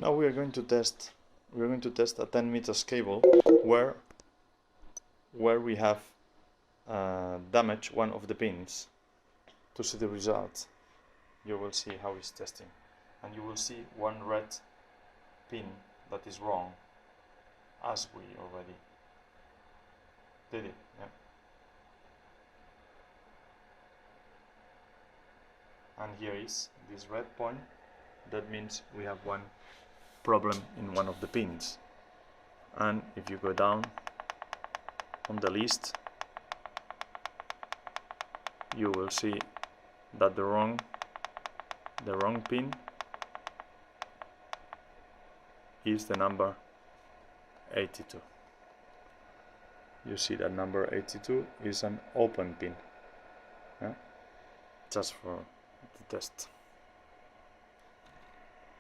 Now we are going to test a 10 meters cable where we have damaged one of the pins. To see the results, you will see how it's testing, and you will see one red pin that is wrong, as we already did it. Yeah. And here is this red point. That means we have one problem in one of the pins. And if you go down on the list, you will see that the wrong pin is the number 82. You see that number 82 is an open pin, yeah? Just for the test.